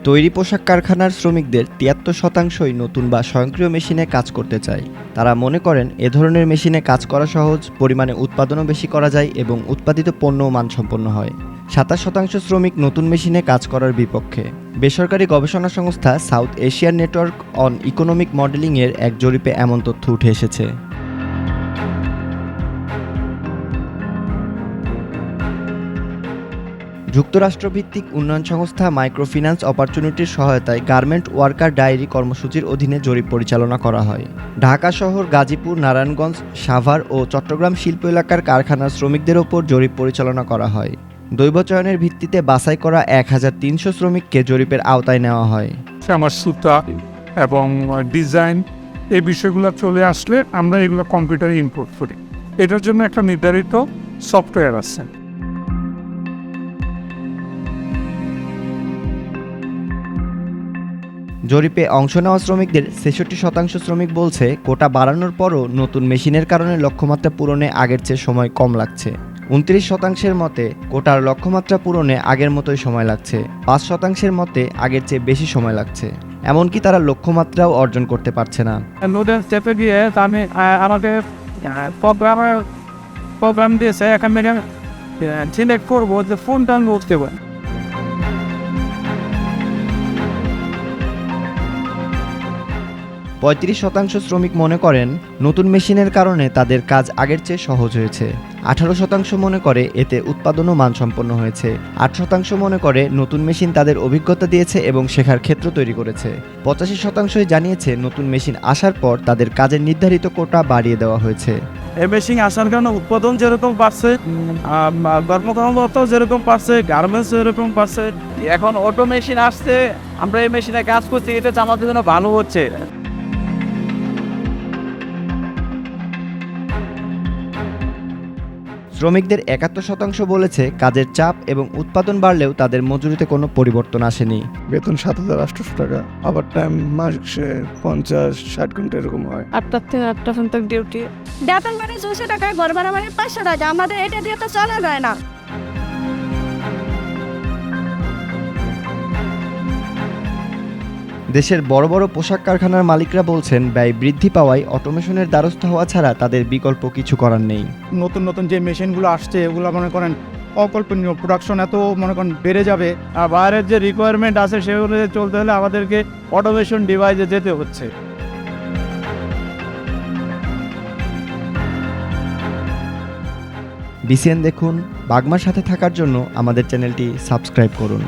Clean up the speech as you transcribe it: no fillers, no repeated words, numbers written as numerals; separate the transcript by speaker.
Speaker 1: তৈরি পোশাক কারখানার শ্রমিকদের ৭৩%ই নতুন বা স্বয়ংক্রিয় মেশিনে কাজ করতে চায়। তারা মনে করেন এ ধরনের মেশিনে কাজ করা সহজ, পরিমাণে উৎপাদনও বেশি করা যায় এবং উৎপাদিত পণ্যও মানসম্পন্ন হয়। ২৭% শ্রমিক নতুন মেশিনে কাজ করার বিপক্ষে। বেসরকারি গবেষণা সংস্থা South Asian network on economic মডেলিংয়ের এক জরিপে এমন তথ্য উঠে এসেছে। যুক্তরাষ্ট্রভিত্তিক উন্নয়ন সংস্থা মাইক্রোফিন্যান্স অপরচুনিটির সহায়তায় গার্মেন্ট ওয়ার্কার ডায়েরি কর্মসূচির অধীনে জরিপ পরিচালনা করা হয়। ঢাকা শহর, গাজীপুর, নারায়ণগঞ্জ, সাভার ও চট্টগ্রাম শিল্প এলাকার কারখানার শ্রমিকদের ওপর জরিপ পরিচালনা করা হয়। দৈব চয়নের ভিত্তিতে বাছাই করা ১৩০০ শ্রমিককে জরিপের আওতায় নেওয়া হয়।
Speaker 2: আমার সুতা এবং ডিজাইন এই বিষয়গুলো চলে আসলে আমরা এগুলো কম্পিউটারে ইনপুট করি। এটার জন্য একটা নির্ধারিত সফটওয়্যার আছে।
Speaker 1: জরিপে অংশ নেওয়া শ্রমিকদের ৬৬% শ্রমিক বলছে কোটা বাড়ানোর পরও নতুন মেশিনের কারণে লক্ষ্যমাত্রা পূরণে আগের চেয়ে সময় কম লাগছে। ২৯% মতে কোটার লক্ষ্যমাত্রা পূরণে আগের মতোই সময় লাগছে। ৫% মতে আগের চেয়ে বেশি সময় লাগছে। এমনকি তারা লক্ষ্যমাত্রাও অর্জন করতে পারছে না।
Speaker 3: নতুন স্টেপে গিয়ে আমি আমাদের প্রোগ্রাম দিয়েছে, এখানে সিলেক্ট করবো যে ফোনটা আমি উঠতে পারি।
Speaker 1: ৩৫% শ্রমিক মনে করেন নতুন মেশিনের কারণে তাদের কাজ আগের চেয়ে সহজ হয়েছে। ১৮% মনে করে এতে উৎপাদনও মানসম্পন্ন হয়েছে। ৮% মনে করে নতুন মেশিন তাদের অভিজ্ঞতা দিয়েছে এবং শেখার ক্ষেত্র তৈরি করেছে। ৮৫%ই জানিয়েছে নতুন মেশিন আসার পর তাদের কাজের নির্ধারিত কোটা বাড়িয়ে দেওয়া হয়েছে।
Speaker 3: এই মেশিন আসার কারণে উৎপাদন যেরকম বাড়ছে, কর্মকর্তা যেরকম পাচ্ছে, গার্মেন্টস যেরকম পাচ্ছে। এখন অটো মেশিন আসছে, আমরা এই মেশিনে কাজ করছি, এটা আমাদের জন্য ভালো হচ্ছে।
Speaker 1: শ্রমিকদের ৭১% বলেছে কাজের চাপ এবং উৎপাদন বাড়লেও তাদের মজুরিতে কোনো পরিবর্তন আসেনি।
Speaker 4: বেতন ৭,৮০০ টাকা, আবার টাইম মাসে ৫০-৬০ ঘন্টা এরকম হয়।
Speaker 5: ৮টা থেকে ৮টা পর্যন্ত ডিউটি। বেতন মানে ২০০ টাকা, ঘর ভাড়া মানে ৫০০ টাকা। আমাদের এটা দিয়ে তো চলা যায় না।
Speaker 1: দেশের বড় বড় পোশাক কারখানার মালিকরা বলছেন ব্যয় বৃদ্ধি পাওয়ায় অটোমেশনের দ্বারস্থ হওয়া ছাড়া তাদের বিকল্প কিছু করার নেই।
Speaker 6: নতুন নতুন যে মেশিনগুলো আসছে এগুলো মনে করেন অকল্পনীয়, প্রোডাকশন এত মনে করেন বেড়ে যাবে। আর বাইরের যে রিকোয়ারমেন্ট আছে সেগুলো চলতে হলে আমাদেরকে অটোমেশন ডিভাইসে যেতে হচ্ছে।
Speaker 1: বিসিএন দেখুন। বাগমার সাথে থাকার জন্য আমাদের চ্যানেলটি সাবস্ক্রাইব করুন।